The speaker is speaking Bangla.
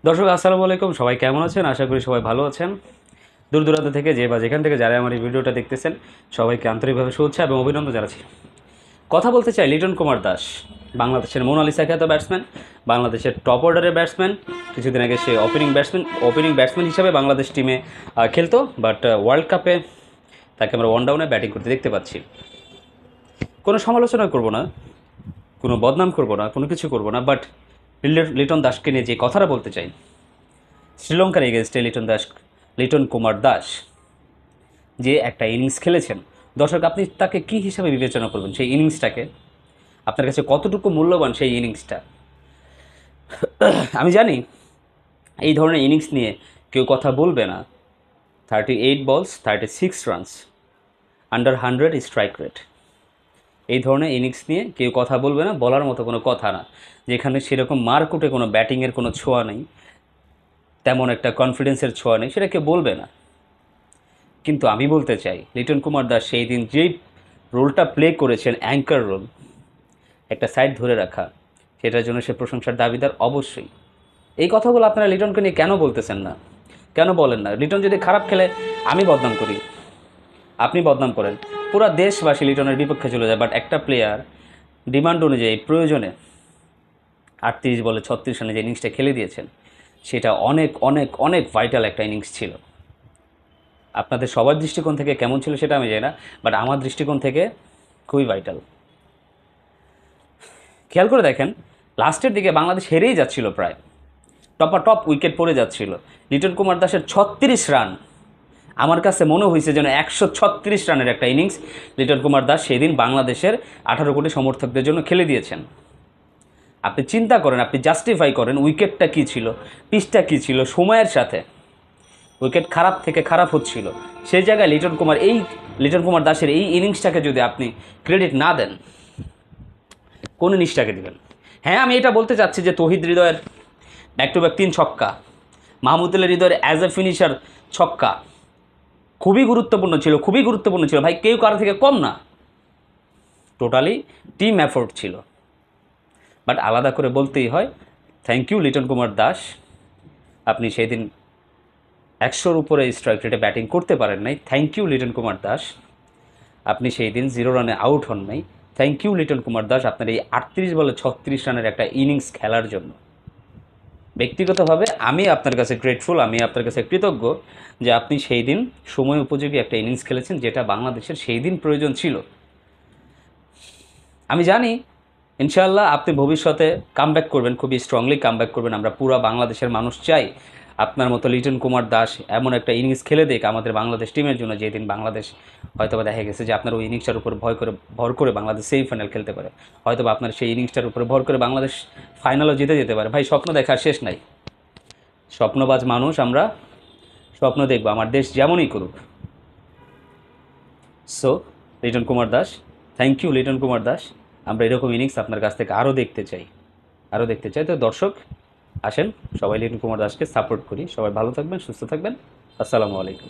দর্শক আসসালামু আলাইকুম, সবাই কেমন আছেন? আশা করি সবাই ভালো আছেন। দূর দূরান্ত থেকে যে বা যেখান থেকে যারা আমার এই ভিডিওটা দেখতেছেন সবাইকে আন্তরিকভাবে শুভেচ্ছা এবং অভিনন্দন জানাচ্ছি। কথা বলতে চাই লিটন কুমার দাস, বাংলাদেশের মোনালিসা খ্যাত ব্যাটসম্যান, বাংলাদেশের টপ অর্ডারের ব্যাটসম্যান। কিছুদিন আগে সে ওপেনিং ব্যাটসম্যান হিসাবে বাংলাদেশ টিমে খেলতো, বাট ওয়ার্ল্ড কাপে তাকে আমরা ওয়ান ডাউনে ব্যাটিং করতে দেখতে পাচ্ছি। কোনো সমালোচনা করব না, কোনো বদনাম করব না, কোনো কিছু করব না, বাট লিটন দাসকে নিয়ে যে কথাটা বলতে চাই, শ্রীলঙ্কার এগেনস্টে লিটন কুমার দাস যে একটা ইনিংস খেলেছেন, দর্শক আপনি তাকে কী হিসাবে বিবেচনা করবেন? সেই ইনিংসটাকে আপনার কাছে কতটুকু মূল্যবান সেই ইনিংসটা? আমি জানি এই ধরনের ইনিংস নিয়ে কেউ কথা বলবে না। 38 বলস 36 রানস, আন্ডার 100 স্ট্রাইক রেট। এই ধরনের ইনিংস নিয়ে কেউ কথা বলবে না, বলার মতো কোনো কথা না। যেখানে সেরকম মারকুটে কোনো ব্যাটিংয়ের কোনো ছোঁয়া নেই, তেমন একটা কনফিডেন্সের ছোঁয়া নেই, সেটা কেউ বলবে না। কিন্তু আমি বলতে চাই লিটন কুমার দাস সেই দিন যেই রোলটা প্লে করেছেন, অ্যাঙ্কার রোল, একটা সাইড ধরে রাখা, সেটার জন্য সে প্রশংসার দাবিদার অবশ্যই। এই কথাগুলো আপনারা লিটনকে নিয়ে কেন বলতেছেন না? কেন বলেন না? লিটন যদি খারাপ খেলে আমি বদনাম করি, আপনি বদনাম করেন, পুরো দেশবাসী লিটনের বিপক্ষে চলে যায়। বাট একটা প্লেয়ার ডিমান্ড অনুযায়ী প্রয়োজনে 38 বলে 36 রানে যে ইনিংসটা খেলে দিয়েছেন, সেটা অনেক অনেক অনেক ভাইটাল একটা ইনিংস ছিল। আপনাদের সবার দৃষ্টিকোণ থেকে কেমন ছিল সেটা আমি জানি না, বাট আমার দৃষ্টিকোণ থেকে খুবই ভাইটাল। খেয়াল করে দেখেন, লাস্টের দিকে বাংলাদেশ হেরেই যাচ্ছিল, প্রায় টপ উইকেট পড়ে যাচ্ছিল। লিটন কুমার দাসের 36 রান আমার কাছে মনে হয়েছে যেন 136 রানের একটা ইনিংস লিটন কুমার দাস সেদিন বাংলাদেশের 18 কোটি সমর্থকদের জন্য খেলে দিয়েছেন। আপনি চিন্তা করেন, আপনি জাস্টিফাই করেন উইকেটটা কী ছিল, পিচটা কী ছিল, সময়ের সাথে উইকেট খারাপ থেকে খারাপ হচ্ছিল। সেই জায়গায় লিটন কুমার দাসের এই ইনিংসটাকে যদি আপনি ক্রেডিট না দেন, কোন ইনিংসটাকে দেবেন? হ্যাঁ, আমি এটা বলতে চাচ্ছি যে তৌহিদ হৃদয়ের ব্যাক টু ব্যাক 3 ছক্কা, মাহমুদুল্লাহ হৃদয়ের অ্যাজ এ ফিনিশার ছক্কা খুবই গুরুত্বপূর্ণ ছিল ভাই, কেউ কারো থেকে কম না, টোটালি টিম এফোর্ট ছিল। বাট আলাদা করে বলতেই হয়, থ্যাংক ইউ লিটন কুমার দাস। আপনি সেই দিন 100-র উপরে স্ট্রাইক রেটে ব্যাটিং করতে পারেন নাই, থ্যাংক ইউ লিটন কুমার দাস। আপনি সেই দিন 0 রানে আউট হন নাই, থ্যাংক ইউ লিটন কুমার দাস আপনার এই 38 বলে 36 রানের একটা ইনিংস খেলার জন্য। ব্যক্তিগতভাবে আমি আপনার কাছে গ্রেটফুল, আমি আপনার কাছে কৃতজ্ঞ যে আপনি সেই দিন সময় উপযোগী একটা ইনিংস খেলেছেন, যেটা বাংলাদেশের সেই দিন প্রয়োজন ছিল। আমি জানি ইনশাআল্লাহ আপনি ভবিষ্যতে কামব্যাক করবেন, খুবই স্ট্রংলি কামব্যাক করবেন। আমরা পুরো বাংলাদেশের মানুষ চাই আপনার মতো লিটন কুমার দাস এমন একটা ইনিংস খেলে দেখ আমাদের বাংলাদেশ টিমের জন্য, যেদিন বাংলাদেশ হয়তোবা দেখা গেছে যে আপনার ওই ইনিংসটার উপর ভর করে বাংলাদেশ সেমিফাইনাল খেলতে পারে, হয়তোবা আপনার সেই ইনিংসটার উপরে ভর করে বাংলাদেশ ফাইনালও জিতে যেতে পারে। ভাই, স্বপ্ন দেখার শেষ নাই, স্বপ্নবাজ মানুষ আমরা, স্বপ্ন দেখবো আমার দেশ যেমনই করুক। So Liton Kumar Das, thank you Liton Kumar Das. আমরা এরকম ইনিংস আপনার কাছ থেকে আরও দেখতে চাই। তো দর্শক আসেন, সবাই লিটন কুমার দাসকে সাপোর্ট করি। সবাই ভালো থাকবেন, সুস্থ থাকবেন। আসসালামু আলাইকুম।